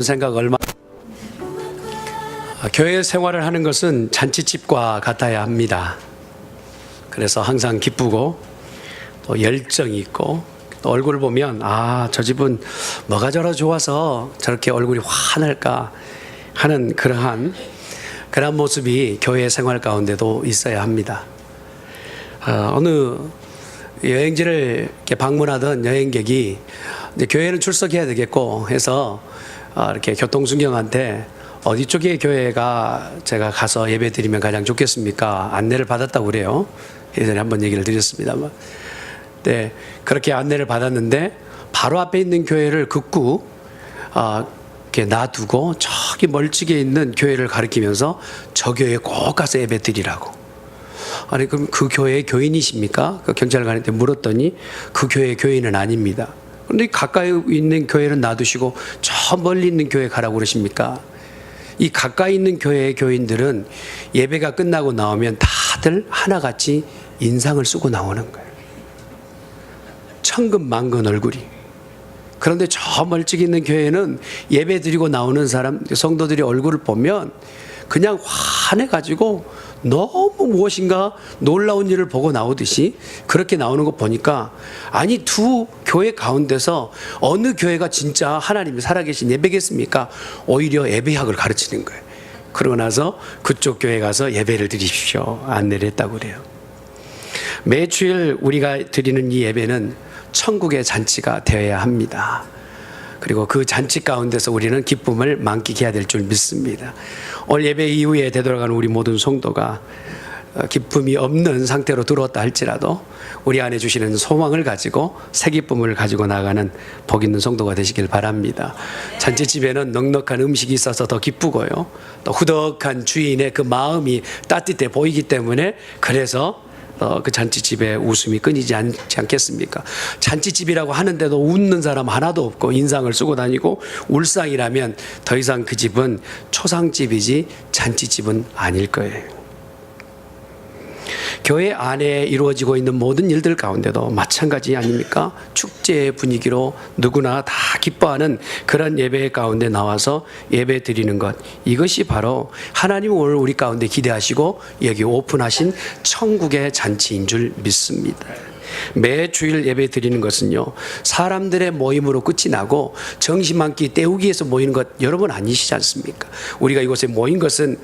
생각 얼마 교회 생활을 하는 것은 잔치집과 같아야 합니다. 그래서 항상 기쁘고 또 열정이 있고 또 얼굴을 보면 저 집은 뭐가 저러 좋아서 저렇게 얼굴이 환할까 하는 그러한 모습이 교회 생활 가운데도 있어야 합니다. 어느 여행지를 이렇게 방문하던 여행객이 이제 교회는 출석해야 되겠고 해서 이렇게 교통순경한테 어디 쪽에 교회가 제가 가서 예배 드리면 가장 좋겠습니까? 안내를 받았다고 그래요. 예전에 한번 얘기를 드렸습니다만. 네, 그렇게 안내를 받았는데 바로 앞에 있는 교회를 극구 이렇게 놔두고 저기 멀찍이 있는 교회를 가리키면서 저 교회에 꼭 가서 예배 드리라고. 아니 그럼 그 교회의 교인이십니까? 그 경찰관한테 물었더니 그 교회의 교인은 아닙니다. 그런데 가까이 있는 교회는 놔두시고 저 멀리 있는 교회 가라고 그러십니까? 이 가까이 있는 교회의 교인들은 예배가 끝나고 나오면 다들 하나같이 인상을 쓰고 나오는 거예요. 천근만근 얼굴이. 그런데 저 멀찍이 있는 교회는 예배 드리고 나오는 사람, 성도들이 얼굴을 보면 그냥 환해가지고 너무 무엇인가 놀라운 일을 보고 나오듯이 그렇게 나오는 거 보니까 아니 두 교회 가운데서 어느 교회가 진짜 하나님이 살아계신 예배겠습니까? 오히려 예배학을 가르치는 거예요. 그러고 나서 그쪽 교회 가서 예배를 드리십시오 안내를 했다고 그래요. 매주일 우리가 드리는 이 예배는 천국의 잔치가 되어야 합니다. 그리고 그 잔치 가운데서 우리는 기쁨을 만끽해야 될 줄 믿습니다. 오늘 예배 이후에 되돌아가는 우리 모든 성도가 기쁨이 없는 상태로 들어왔다 할지라도 우리 안에 주시는 소망을 가지고 새 기쁨을 가지고 나가는 복 있는 성도가 되시길 바랍니다. 잔치집에는 넉넉한 음식이 있어서 더 기쁘고요. 또 후덕한 주인의 그 마음이 따뜻해 보이기 때문에 그래서 그 잔치집에 웃음이 끊이지 않겠습니까? 잔치집이라고 하는데도 웃는 사람 하나도 없고 인상을 쓰고 다니고 울상이라면 더 이상 그 집은 초상집이지 잔치집은 아닐 거예요. 교회 안에 이루어지고 있는 모든 일들 가운데도 마찬가지 아닙니까? 축제의 분위기로 누구나 다 기뻐하는 그런 예배 가운데 나와서 예배 드리는 것, 이것이 바로 하나님 오늘 우리 가운데 기대하시고 여기 오픈하신 천국의 잔치인 줄 믿습니다. 매 주일 예배 드리는 것은요, 사람들의 모임으로 끝이 나고 정신 한 끼 때우기 위해서 모이는 것 여러분 아니시지 않습니까? 우리가 이곳에 모인 것은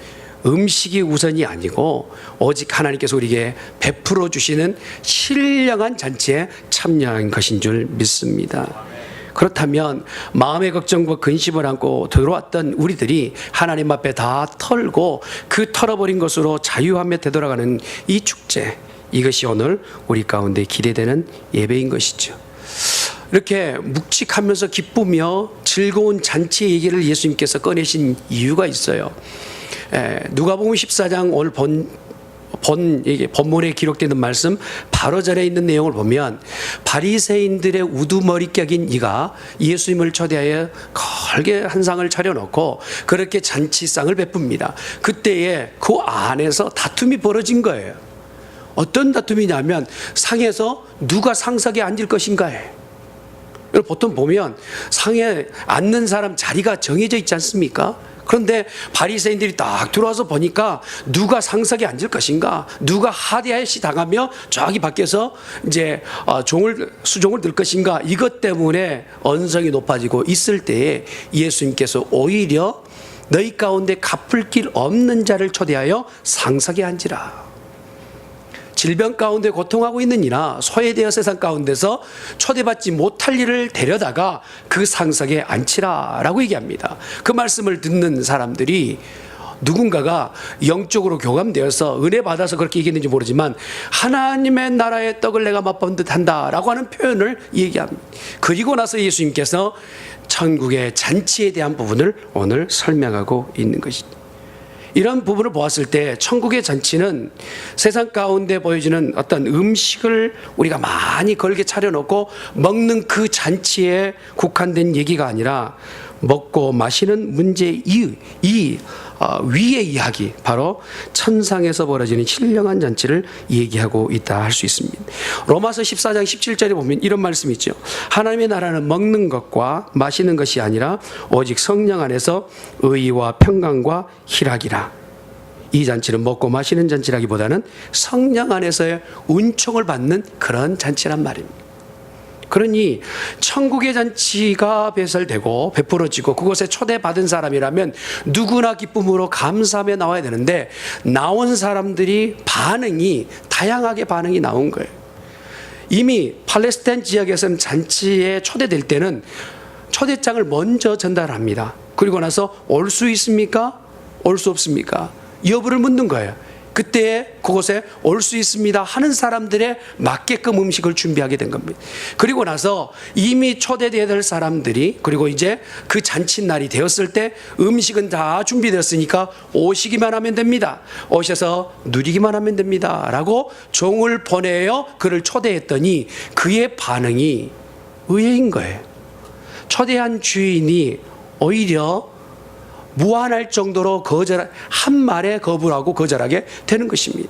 음식이 우선이 아니고 오직 하나님께서 우리에게 베풀어 주시는 신령한 잔치에 참여한 것인 줄 믿습니다. 그렇다면 마음의 걱정과 근심을 안고 들어왔던 우리들이 하나님 앞에 다 털고 그 털어버린 것으로 자유하며 되돌아가는 이 축제, 이것이 오늘 우리 가운데 기대되는 예배인 것이죠. 이렇게 묵직하면서 기쁘며 즐거운 잔치 얘기를 예수님께서 꺼내신 이유가 있어요. 누가복음 14장 오늘 본문에 기록되는 말씀 바로 전에 있는 내용을 보면 바리새인들의 우두머리 격인 이가 예수님을 초대하여 걸게 한 상을 차려놓고 그렇게 잔치상을 베풉니다. 그때에 그 안에서 다툼이 벌어진 거예요. 어떤 다툼이냐면 상에서 누가 상석에 앉을 것인가에. 보통 보면 상에 앉는 사람 자리가 정해져 있지 않습니까? 그런데 바리새인들이 딱 들어와서 보니까 누가 상석에 앉을 것인가, 누가 하대하시 당하며 저기 밖에서 이제 수종을 들 것인가, 이것 때문에 언성이 높아지고 있을 때에 예수님께서 오히려 너희 가운데 갚을 길 없는 자를 초대하여 상석에 앉으라. 질병 가운데 고통하고 있는 이나 소외되어 세상 가운데서 초대받지 못할 일을 데려다가 그 상석에 앉히라라고 얘기합니다. 그 말씀을 듣는 사람들이 누군가가 영적으로 교감되어서 은혜 받아서 그렇게 얘기했는지 모르지만 하나님의 나라의 떡을 내가 맛본 듯한다라고 하는 표현을 얘기합니다. 그리고 나서 예수님께서 천국의 잔치에 대한 부분을 오늘 설명하고 있는 것입니다. 이런 부분을 보았을 때 천국의 잔치는 세상 가운데 보여지는 어떤 음식을 우리가 많이 걸게 차려놓고 먹는 그 잔치에 국한된 얘기가 아니라 먹고 마시는 문제 이 위의 이야기, 바로 천상에서 벌어지는 신령한 잔치를 얘기하고 있다 할 수 있습니다. 로마서 14장 17절에 보면 이런 말씀이 있죠. 하나님의 나라는 먹는 것과 마시는 것이 아니라 오직 성령 안에서 의와 평강과 희락이라. 이 잔치는 먹고 마시는 잔치라기보다는 성령 안에서의 은총을 받는 그런 잔치란 말입니다. 그러니 천국의 잔치가 배설되고 베풀어지고 그곳에 초대받은 사람이라면 누구나 기쁨으로 감사하며 나와야 되는데, 나온 사람들이 다양하게 반응이 나온 거예요. 이미 팔레스타인 지역에서는 잔치에 초대될 때는 초대장을 먼저 전달합니다. 그리고 나서 올 수 있습니까? 올 수 없습니까? 여부를 묻는 거예요. 그때 그곳에 올 수 있습니다 하는 사람들에 맞게끔 음식을 준비하게 된 겁니다. 그리고 나서 이미 초대되어야 될 사람들이, 그리고 이제 그 잔칫날이 되었을 때 음식은 다 준비되었으니까 오시기만 하면 됩니다, 오셔서 누리기만 하면 됩니다 라고 종을 보내어 그를 초대했더니 그의 반응이 의외인 거예요. 초대한 주인이 오히려 무한할 정도로 한 말에 거부하고 거절하게 되는 것입니다.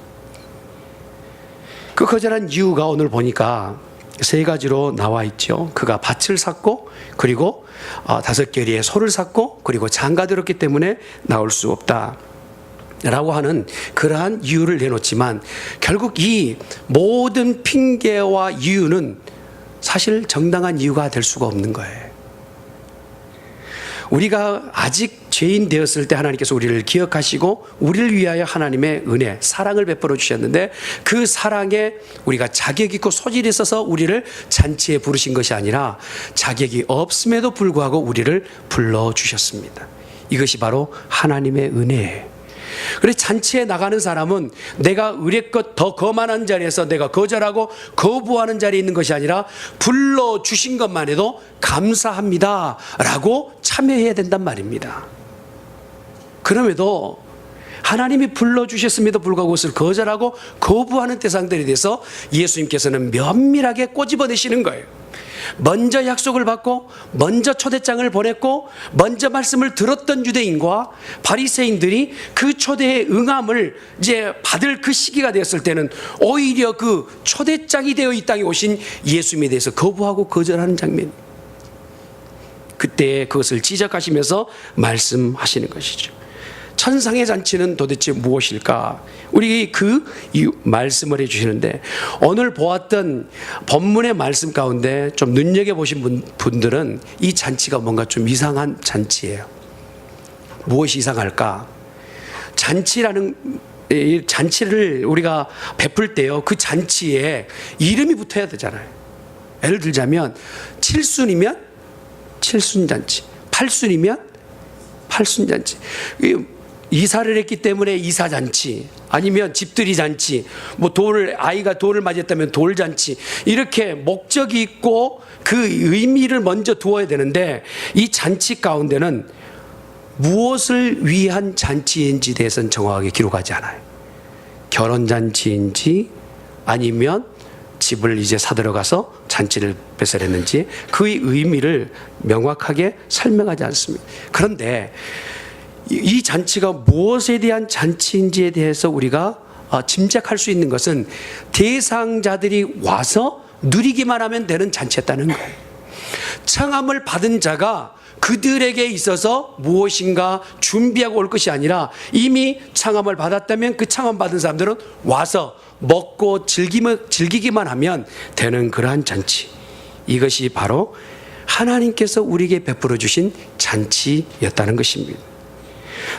그 거절한 이유가 오늘 보니까 세 가지로 나와 있죠. 그가 밭을 샀고, 그리고 5개리의 소를 샀고, 그리고 장가 들었기 때문에 나올 수 없다 라고 하는 그러한 이유를 내놓지만, 결국 이 모든 핑계와 이유는 사실 정당한 이유가 될 수가 없는 거예요. 우리가 아직 죄인 되었을 때 하나님께서 우리를 기억하시고 우리를 위하여 하나님의 은혜, 사랑을 베풀어 주셨는데, 그 사랑에 우리가 자격 있고 소질이 있어서 우리를 잔치에 부르신 것이 아니라 자격이 없음에도 불구하고 우리를 불러주셨습니다. 이것이 바로 하나님의 은혜예요. 그래서 잔치에 나가는 사람은 내가 의례껏 더 거만한 자리에서 내가 거절하고 거부하는 자리에 있는 것이 아니라 불러주신 것만 해도 감사합니다 라고 참여해야 된단 말입니다. 그럼에도 하나님이 불러주셨음에도 불구하고 그것을 거절하고 거부하는 대상들에 대해서 예수님께서는 면밀하게 꼬집어내시는 거예요. 먼저 약속을 받고 먼저 초대장을 보냈고 먼저 말씀을 들었던 유대인과 바리새인들이 그 초대의 응함을 이제 받을 그 시기가 되었을 때는 오히려 그 초대장이 되어 이 땅에 오신 예수님에 대해서 거부하고 거절하는 장면, 그때 그것을 지적하시면서 말씀하시는 것이죠. 천상의 잔치는 도대체 무엇일까? 우리 그 말씀을 해주시는데, 오늘 보았던 본문의 말씀 가운데 좀 눈여겨보신 분들은 이 잔치가 뭔가 좀 이상한 잔치예요. 무엇이 이상할까? 잔치를 우리가 베풀 때요, 그 잔치에 이름이 붙어야 되잖아요. 예를 들자면 칠순이면 칠순잔치, 팔순이면 팔순잔치, 이사를 했기 때문에 이사잔치, 아니면 집들이 잔치, 아이가 돌을 맞았다면 돌잔치, 이렇게 목적이 있고 그 의미를 먼저 두어야 되는데, 이 잔치 가운데는 무엇을 위한 잔치인지 대해서는 정확하게 기록하지 않아요. 결혼잔치인지 아니면 집을 이제 사들어가서 잔치를 배설했는지 그의 의미를 명확하게 설명하지 않습니다. 그런데 이 잔치가 무엇에 대한 잔치인지에 대해서 우리가 짐작할 수 있는 것은 대상자들이 와서 누리기만 하면 되는 잔치였다는 거예요. 청함을 받은 자가 그들에게 있어서 무엇인가 준비하고 올 것이 아니라 이미 청함을 받았다면 그 청함 받은 사람들은 와서 먹고 즐기기만 하면 되는 그러한 잔치, 이것이 바로 하나님께서 우리에게 베풀어 주신 잔치였다는 것입니다.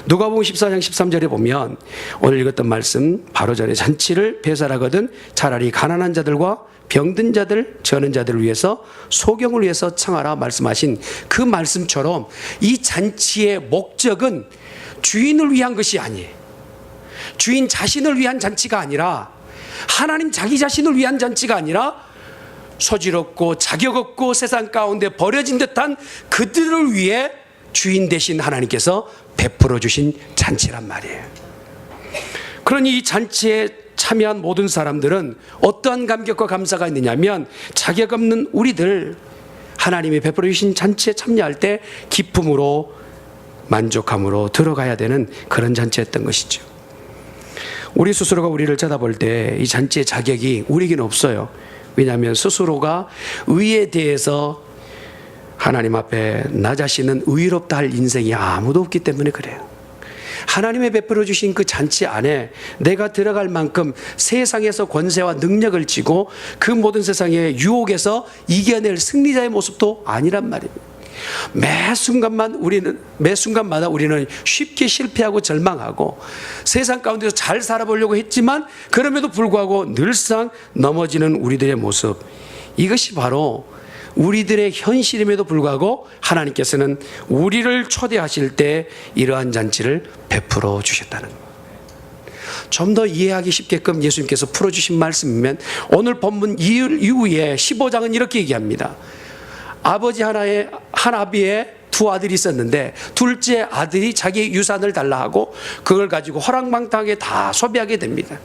누가복음 14장 13절에 보면 오늘 읽었던 말씀 바로 전에 잔치를 배설하거든 차라리 가난한 자들과 병든 자들, 저는 자들을 위해서 소경을 위해서 청하라 말씀하신 그 말씀처럼 이 잔치의 목적은 주인을 위한 것이 아니에요. 주인 자신을 위한 잔치가 아니라, 하나님 자기 자신을 위한 잔치가 아니라 소질 없고 자격 없고 세상 가운데 버려진 듯한 그들을 위해 주인 되신 하나님께서 베풀어 주신 잔치란 말이에요. 그러니 이 잔치에 참여한 모든 사람들은 어떠한 감격과 감사가 있느냐면, 자격 없는 우리들 하나님이 베풀어 주신 잔치에 참여할 때 기쁨으로 만족함으로 들어가야 되는 그런 잔치였던 것이죠. 우리 스스로가 우리를 쳐다볼 때 이 잔치의 자격이 우리에게는 없어요. 왜냐하면 스스로가 의에 대해서 하나님 앞에 나 자신은 의롭다 할 인생이 아무도 없기 때문에 그래요. 하나님의 베풀어 주신 그 잔치 안에 내가 들어갈 만큼 세상에서 권세와 능력을 쥐고 그 모든 세상의 유혹에서 이겨낼 승리자의 모습도 아니란 말입니다. 매 순간마다 우리는 쉽게 실패하고 절망하고 세상 가운데서 잘 살아보려고 했지만 그럼에도 불구하고 늘상 넘어지는 우리들의 모습, 이것이 바로 우리들의 현실임에도 불구하고 하나님께서는 우리를 초대하실 때 이러한 잔치를 베풀어 주셨다는 것. 좀 더 이해하기 쉽게끔 예수님께서 풀어주신 말씀이면 오늘 본문 이후에 15장은 이렇게 얘기합니다. 아버지 한 아비의 두 아들이 있었는데 둘째 아들이 자기 유산을 달라 하고 그걸 가지고 허랑방탕하게 다 소비하게 됩니다.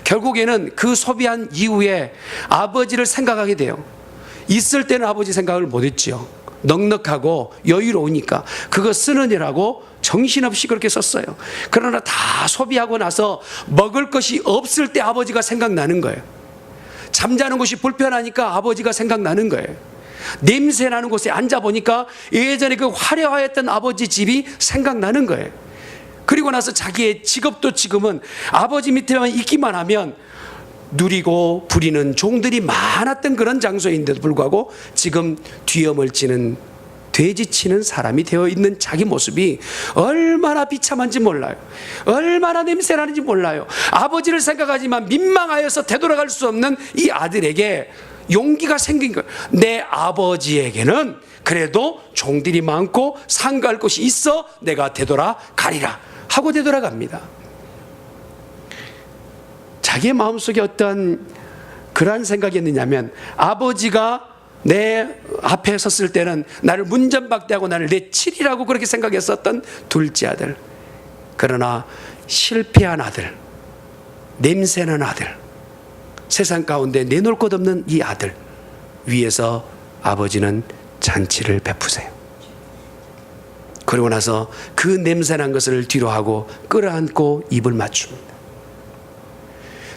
결국에는 그 소비한 이후에 아버지를 생각하게 돼요. 있을 때는 아버지 생각을 못했죠. 넉넉하고 여유로우니까 그거 쓰느니라고 정신없이 그렇게 썼어요. 그러나 다 소비하고 나서 먹을 것이 없을 때 아버지가 생각나는 거예요. 잠자는 곳이 불편하니까 아버지가 생각나는 거예요. 냄새 나는 곳에 앉아보니까 예전에 그 화려하였던 아버지 집이 생각나는 거예요. 그리고 나서 자기의 직업도 지금은 아버지 밑에만 있기만 하면 누리고 부리는 종들이 많았던 그런 장소인데도 불구하고 지금 뒤엄을 치는 돼지 치는 사람이 되어 있는 자기 모습이 얼마나 비참한지 몰라요. 얼마나 냄새 나는지 몰라요. 아버지를 생각하지만 민망하여서 되돌아갈 수 없는 이 아들에게 용기가 생긴 거예요. 내 아버지에게는 그래도 종들이 많고 상가할 곳이 있어 내가 되돌아가리라 하고 되돌아갑니다. 자기의 마음속에 어떤 그러한 생각이었느냐면 아버지가 내 앞에 섰을 때는 나를 문전박대하고 나를 내치리라고 그렇게 생각했었던 둘째 아들. 그러나 실패한 아들, 냄새난 아들, 세상 가운데 내놓을 것 없는 이 아들 위에서 아버지는 잔치를 베푸세요. 그러고 나서 그 냄새난 것을 뒤로하고 끌어안고 입을 맞춥니다.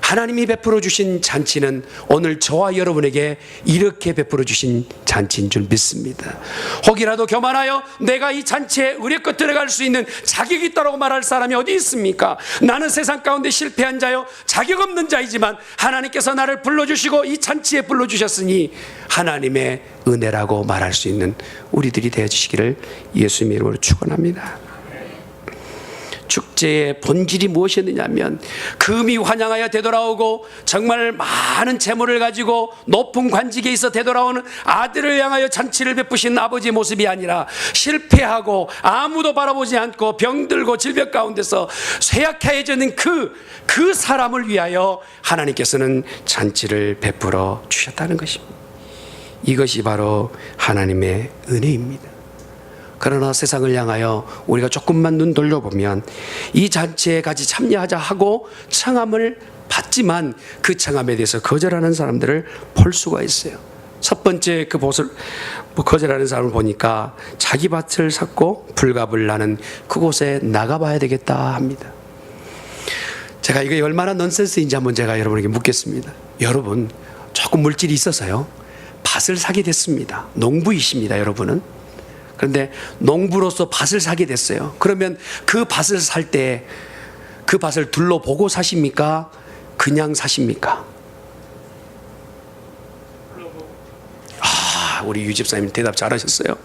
하나님이 베풀어 주신 잔치는 오늘 저와 여러분에게 이렇게 베풀어 주신 잔치인 줄 믿습니다. 혹이라도 교만하여 내가 이 잔치에 의뢰껏 들어갈 수 있는 자격이 있다고 말할 사람이 어디 있습니까? 나는 세상 가운데 실패한 자요 자격 없는 자이지만 하나님께서 나를 불러주시고 이 잔치에 불러주셨으니 하나님의 은혜라고 말할 수 있는 우리들이 되어주시기를 예수님의 이름으로 축원합니다. 축제의 본질이 무엇이었느냐면 금이 환영하여 되돌아오고 정말 많은 재물을 가지고 높은 관직에 있어 되돌아오는 아들을 향하여 잔치를 베푸신 아버지의 모습이 아니라 실패하고 아무도 바라보지 않고 병들고 질병 가운데서 쇠약해져있는 그 사람을 위하여 하나님께서는 잔치를 베풀어 주셨다는 것입니다. 이것이 바로 하나님의 은혜입니다. 그러나 세상을 향하여 우리가 조금만 눈 돌려보면 이 잔치에 같이 참여하자 하고 청함을 받지만 그 청함에 대해서 거절하는 사람들을 볼 수가 있어요. 첫 번째 그 거절하는 사람을 보니까 자기 밭을 샀고 불갑을 나는 그곳에 나가봐야 되겠다 합니다. 제가 이게 얼마나 넌센스인지 한번 제가 여러분에게 묻겠습니다. 여러분 조금 물질이 있어서요 밭을 사게 됐습니다. 농부이십니다. 여러분은. 그런데 농부로서 밭을 사게 됐어요. 그러면 그 밭을 살 때 그 밭을 둘러보고 사십니까? 그냥 사십니까? 우리 유 집사님 대답 잘하셨어요.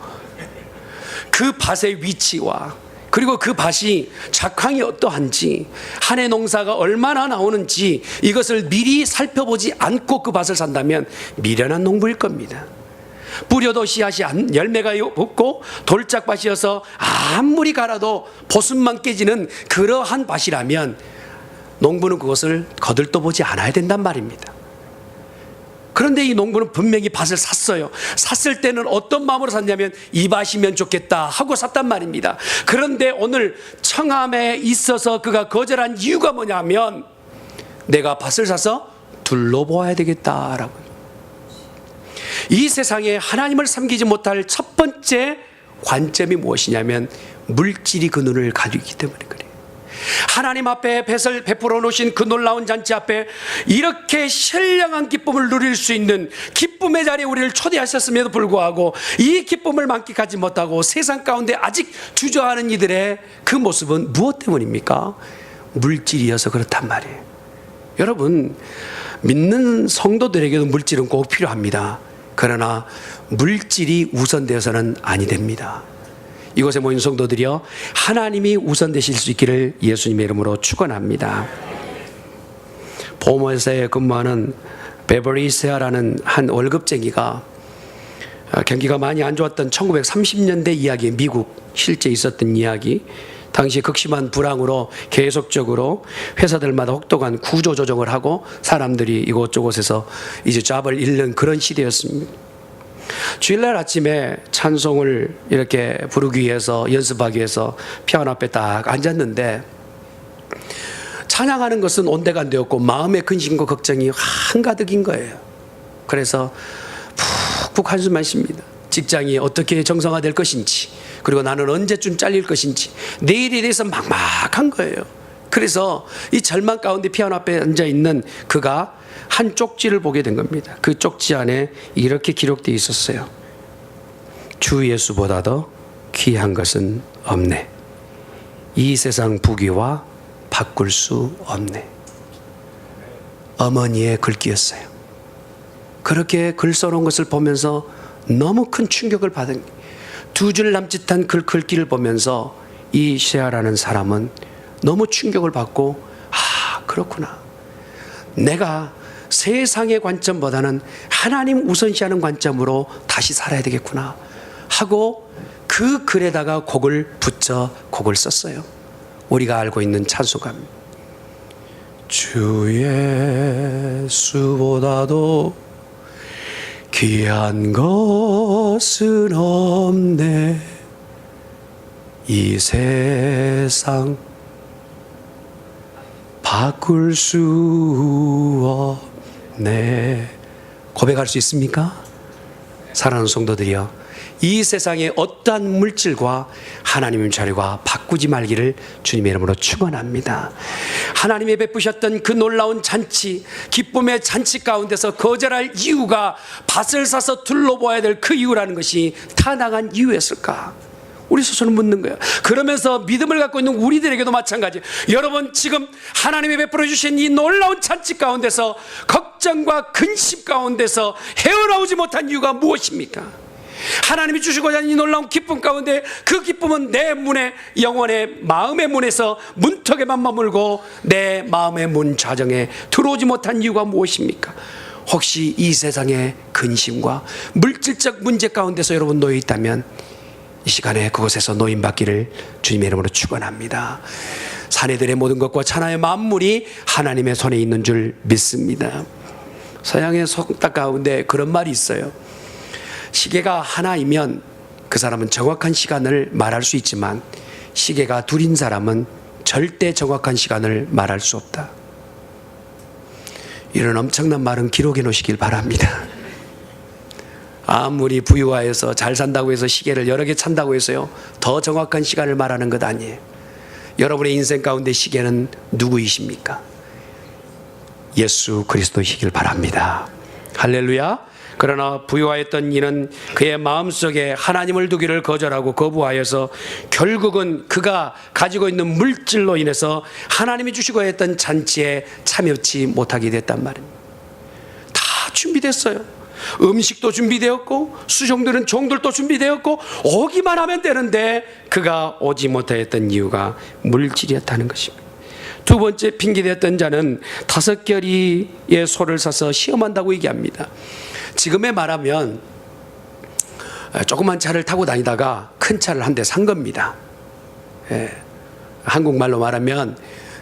그 밭의 위치와 그리고 그 밭이 작황이 어떠한지 한 해 농사가 얼마나 나오는지 이것을 미리 살펴보지 않고 그 밭을 산다면 미련한 농부일 겁니다. 뿌려도 씨앗이 열매가 없고 돌짝밭이어서 아무리 갈아도 보습만 깨지는 그러한 밭이라면 농부는 그것을 거들떠보지 않아야 된단 말입니다. 그런데 이 농부는 분명히 밭을 샀어요. 샀을 때는 어떤 마음으로 샀냐면 이 밭이면 좋겠다 하고 샀단 말입니다. 그런데 오늘 청함에 있어서 그가 거절한 이유가 뭐냐면 내가 밭을 사서 둘러보아야 되겠다라고. 이 세상에 하나님을 섬기지 못할 첫 번째 관점이 무엇이냐면 물질이 그 눈을 가리기 때문에 그래요. 하나님 앞에 뱃을 베풀어 놓으신 그 놀라운 잔치 앞에 이렇게 신령한 기쁨을 누릴 수 있는 기쁨의 자리에 우리를 초대하셨음에도 불구하고 이 기쁨을 만끽하지 못하고 세상 가운데 아직 주저하는 이들의 그 모습은 무엇 때문입니까? 물질이어서 그렇단 말이에요. 여러분, 믿는 성도들에게도 물질은 꼭 필요합니다. 그러나 물질이 우선되어서는 아니 됩니다. 이곳에 모인 성도들이여, 하나님이 우선되실 수 있기를 예수님의 이름으로 축원합니다. 보험회사에 근무하는 베버리 세아라는 한 월급쟁이가 경기가 많이 안 좋았던 1930년대 이야기, 미국 실제 있었던 이야기, 당시 극심한 불황으로 계속적으로 회사들마다 혹독한 구조조정을 하고 사람들이 이곳저곳에서 이제 잡을 잃는 그런 시대였습니다. 주일날 아침에 찬송을 이렇게 부르기 위해서, 연습하기 위해서 피아노 앞에 딱 앉았는데 찬양하는 것은 온데간데였고 마음의 근심과 걱정이 한가득인 거예요. 그래서 푹푹 한숨만 쉽니다. 직장이 어떻게 정상화될 것인지, 그리고 나는 언제쯤 잘릴 것인지, 내일에 대해서 막막한 거예요. 그래서 이 절망 가운데 피아노 앞에 앉아있는 그가 한 쪽지를 보게 된 겁니다. 그 쪽지 안에 이렇게 기록되어 있었어요. 주 예수보다도 귀한 것은 없네. 이 세상 부귀와 바꿀 수 없네. 어머니의 글귀였어요. 그렇게 글 써놓은 것을 보면서 너무 큰 충격을 받은, 두 줄 남짓한 그 글귀를 보면서 이 셰아라는 사람은 너무 충격을 받고, 아, 그렇구나. 내가 세상의 관점보다는 하나님 우선시하는 관점으로 다시 살아야 되겠구나 하고 그 글에다가 곡을 붙여 곡을 썼어요. 우리가 알고 있는 찬송가입니다. 주 예수보다도 귀한 것은 없네. 이 세상 바꿀 수 없네. 고백할 수 있습니까? 사랑하는 성도들이여, 이 세상의 어떠한 물질과 하나님의 자리와 바꾸지 말기를 주님의 이름으로 축원합니다. 하나님이 베푸셨던 그 놀라운 잔치, 기쁨의 잔치 가운데서 거절할 이유가 밭을 사서 둘러보아야 될 그 이유라는 것이 타당한 이유였을까? 우리 스스로 묻는 거예요. 그러면서 믿음을 갖고 있는 우리들에게도 마찬가지. 여러분, 지금 하나님이 베풀어 주신 이 놀라운 잔치 가운데서 걱정과 근심 가운데서 헤어나오지 못한 이유가 무엇입니까? 하나님이 주시고자 하는 이 놀라운 기쁨 가운데 그 기쁨은 내 문에, 영혼의 마음의 문에서 문턱에만 머물고 내 마음의 문 좌정에 들어오지 못한 이유가 무엇입니까? 혹시 이 세상의 근심과 물질적 문제 가운데서 여러분 놓여 있다면 이 시간에 그곳에서 노임받기를 주님의 이름으로 축원합니다. 사내들의 모든 것과 천하의 만물이 하나님의 손에 있는 줄 믿습니다. 서양의 속담 가운데 그런 말이 있어요. 시계가 하나이면 그 사람은 정확한 시간을 말할 수 있지만 시계가 둘인 사람은 절대 정확한 시간을 말할 수 없다. 이런 엄청난 말은 기록해 놓으시길 바랍니다. 아무리 부유하여서 잘 산다고 해서 시계를 여러 개 찬다고 해서요, 더 정확한 시간을 말하는 것 아니에요. 여러분의 인생 가운데 시계는 누구이십니까? 예수 그리스도이시길 바랍니다. 할렐루야. 그러나 부유하였던 이는 그의 마음속에 하나님을 두기를 거절하고 거부하여서 결국은 그가 가지고 있는 물질로 인해서 하나님이 주시고 했던 잔치에 참여치 못하게 됐단 말입니다. 다 준비됐어요. 음식도 준비되었고 수종들은 종들도 준비되었고 오기만 하면 되는데 그가 오지 못하였던 이유가 물질이었다는 것입니다. 두 번째 핑계대었던 자는 5겨리의 소를 사서 시험한다고 얘기합니다. 지금에 말하면 조그만 차를 타고 다니다가 큰 차를 한 대 산 겁니다. 예. 한국말로 말하면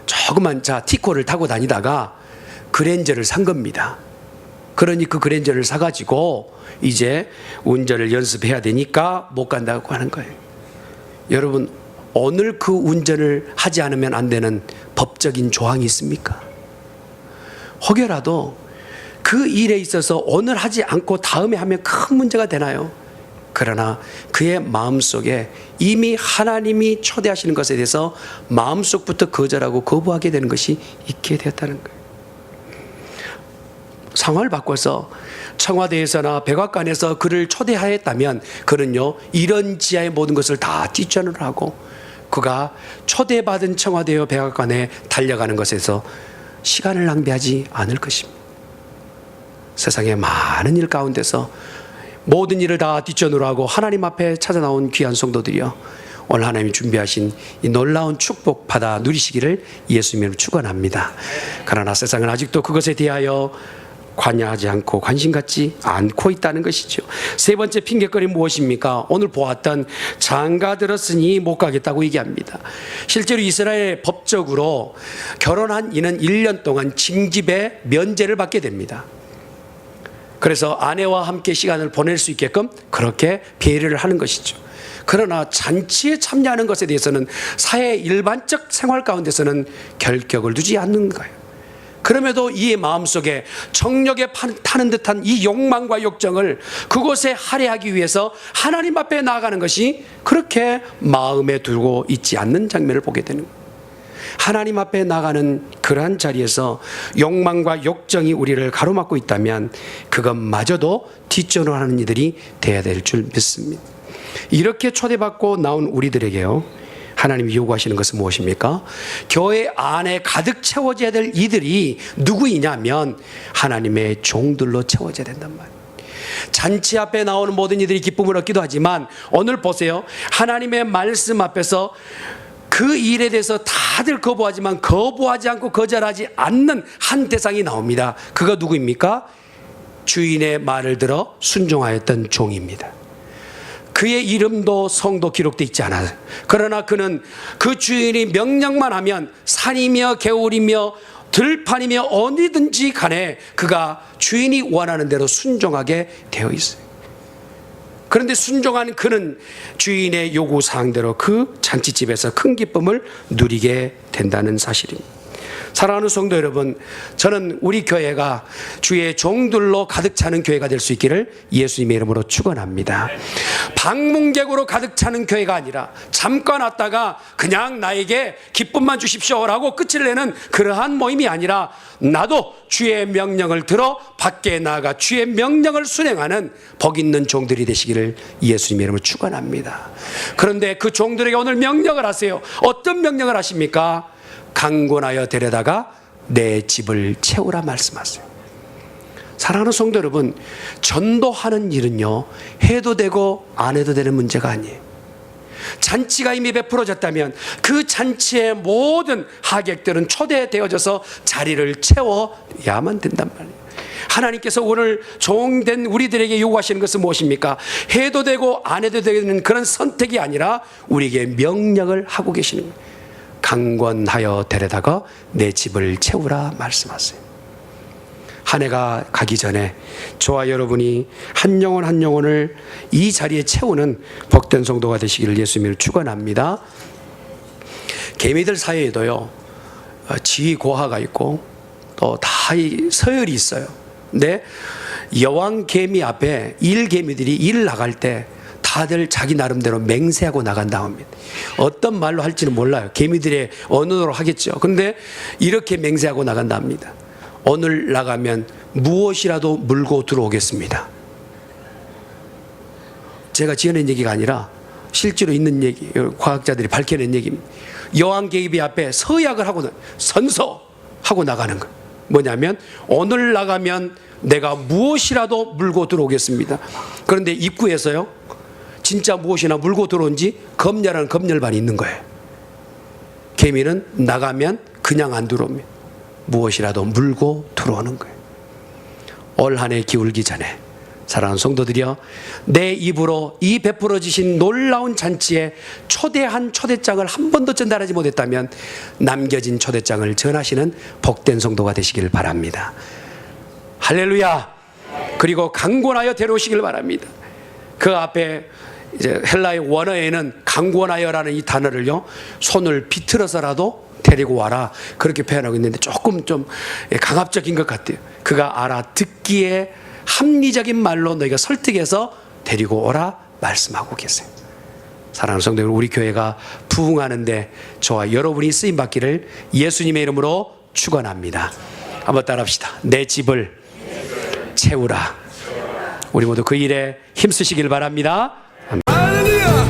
조그만 차 티코를 타고 다니다가 그랜저를 산 겁니다. 그러니 그 그랜저를 사가지고 이제 운전을 연습해야 되니까 못 간다고 하는 거예요. 여러분, 오늘 그 운전을 하지 않으면 안 되는 법적인 조항이 있습니까? 혹여라도 그 일에 있어서 오늘 하지 않고 다음에 하면 큰 문제가 되나요? 그러나 그의 마음속에 이미 하나님이 초대하시는 것에 대해서 마음속부터 거절하고 거부하게 되는 것이 있게 되었다는 거예요. 상황을 바꿔서 청와대에서나 백악관에서 그를 초대하였다면 그는요, 이런 지하의 모든 것을 다 뒷전으로 하고 그가 초대받은 청와대와 백악관에 달려가는 것에서 시간을 낭비하지 않을 것입니다. 세상의 많은 일 가운데서 모든 일을 다 뒷전으로 하고 하나님 앞에 찾아 나온 귀한 성도들이여, 오늘 하나님이 준비하신 이 놀라운 축복 받아 누리시기를 예수님으로 축원합니다. 그러나 세상은 아직도 그것에 대하여 관여하지 않고 관심 갖지 않고 있다는 것이죠. 세 번째 핑계거리 무엇입니까? 오늘 보았던 장가 들었으니 못 가겠다고 얘기합니다. 실제로 이스라엘 법적으로 결혼한 이는 1년 동안 징집의 면제를 받게 됩니다. 그래서 아내와 함께 시간을 보낼 수 있게끔 그렇게 배려를 하는 것이죠. 그러나 잔치에 참여하는 것에 대해서는 사회 일반적 생활 가운데서는 결격을 두지 않는 거예요. 그럼에도 이 마음속에 정력에 타는 듯한 이 욕망과 욕정을 그곳에 할애하기 위해서 하나님 앞에 나아가는 것이 그렇게 마음에 두고 있지 않는 장면을 보게 되는 거예요. 하나님 앞에 나가는 그러한 자리에서 욕망과 욕정이 우리를 가로막고 있다면 그것마저도 뒷전으로 하는 이들이 되어야 될 줄 믿습니다. 이렇게 초대받고 나온 우리들에게요, 하나님이 요구하시는 것은 무엇입니까? 교회 안에 가득 채워져야 될 이들이 누구이냐면 하나님의 종들로 채워져야 된단 말이에요. 잔치 앞에 나오는 모든 이들이 기쁨을 얻기도 하지만 오늘 보세요. 하나님의 말씀 앞에서 그 일에 대해서 다들 거부하지만 거부하지 않고 거절하지 않는 한 대상이 나옵니다. 그가 누구입니까? 주인의 말을 들어 순종하였던 종입니다. 그의 이름도 성도 기록되어 있지 않아요. 그러나 그는 그 주인이 명령만 하면 산이며 개울이며 들판이며 어디든지 간에 그가 주인이 원하는 대로 순종하게 되어 있어요. 그런데 순종한 그는 주인의 요구사항대로 그 잔치집에서 큰 기쁨을 누리게 된다는 사실입니다. 사랑하는 성도 여러분, 저는 우리 교회가 주의 종들로 가득 차는 교회가 될 수 있기를 예수님의 이름으로 축원합니다. 방문객으로 가득 차는 교회가 아니라 잠깐 왔다가 그냥 나에게 기쁨만 주십시오라고 끝을 내는 그러한 모임이 아니라 나도 주의 명령을 들어 밖에 나가 주의 명령을 수행하는 복 있는 종들이 되시기를 예수님의 이름으로 축원합니다. 그런데 그 종들에게 오늘 명령을 하세요. 어떤 명령을 하십니까? 강권하여 데려다가 내 집을 채우라 말씀하세요. 사랑하는 성도 여러분, 전도하는 일은요, 해도 되고 안 해도 되는 문제가 아니에요. 잔치가 이미 베풀어졌다면 그 잔치의 모든 하객들은 초대되어져서 자리를 채워야만 된단 말이에요. 하나님께서 오늘 종된 우리들에게 요구하시는 것은 무엇입니까? 해도 되고 안 해도 되는 그런 선택이 아니라 우리에게 명령을 하고 계시는 거예요. 강권하여 데려다가 내 집을 채우라 말씀하세요. 한 해가 가기 전에 저와 여러분이 한 영혼 한 영혼을 이 자리에 채우는 복된 성도가 되시기를 예수님을 축원합니다. 개미들 사이에도요, 지고하가 있고 또 다 서열이 있어요. 근데 여왕 개미 앞에 일개미들이 일 나갈 때 다들 자기 나름대로 맹세하고 나간다고 합니다. 어떤 말로 할지는 몰라요. 개미들의 언어로 하겠죠. 그런데 이렇게 맹세하고 나간다 합니다. 오늘 나가면 무엇이라도 물고 들어오겠습니다. 제가 지어낸 얘기가 아니라 실제로 있는 얘기, 과학자들이 밝혀낸 얘기입니다. 여왕 개미 앞에 서약을 하고 선서하고 나가는 거. 뭐냐면 오늘 나가면 내가 무엇이라도 물고 들어오겠습니다. 그런데 입구에서요, 진짜 무엇이나 물고 들어온지 검열하는 검열반이 있는 거예요. 개미는 나가면 그냥 안 들어옵니다. 무엇이라도 물고 들어오는 거예요. 올 한 해 기울기 전에 사랑하는 성도들이여, 내 입으로 이 베풀어지신 놀라운 잔치에 초대한 초대장을 한 번도 전달하지 못했다면 남겨진 초대장을 전하시는 복된 성도가 되시길 바랍니다. 할렐루야. 그리고 강권하여 데려오시길 바랍니다. 그 앞에 이제 헬라의 원어에는 강권하여라는 이 단어를요, 손을 비틀어서라도 데리고 와라, 그렇게 표현하고 있는데 조금 좀 강압적인 것 같아요. 그가 알아듣기에 합리적인 말로 너희가 설득해서 데리고 오라 말씀하고 계세요. 사랑하는 성도 여러분, 우리 교회가 부흥하는데 저와 여러분이 쓰임받기를 예수님의 이름으로 축원합니다. 한번 따라합시다. 내 집을 채우라. 우리 모두 그 일에 힘쓰시길 바랍니다. 할렐루야.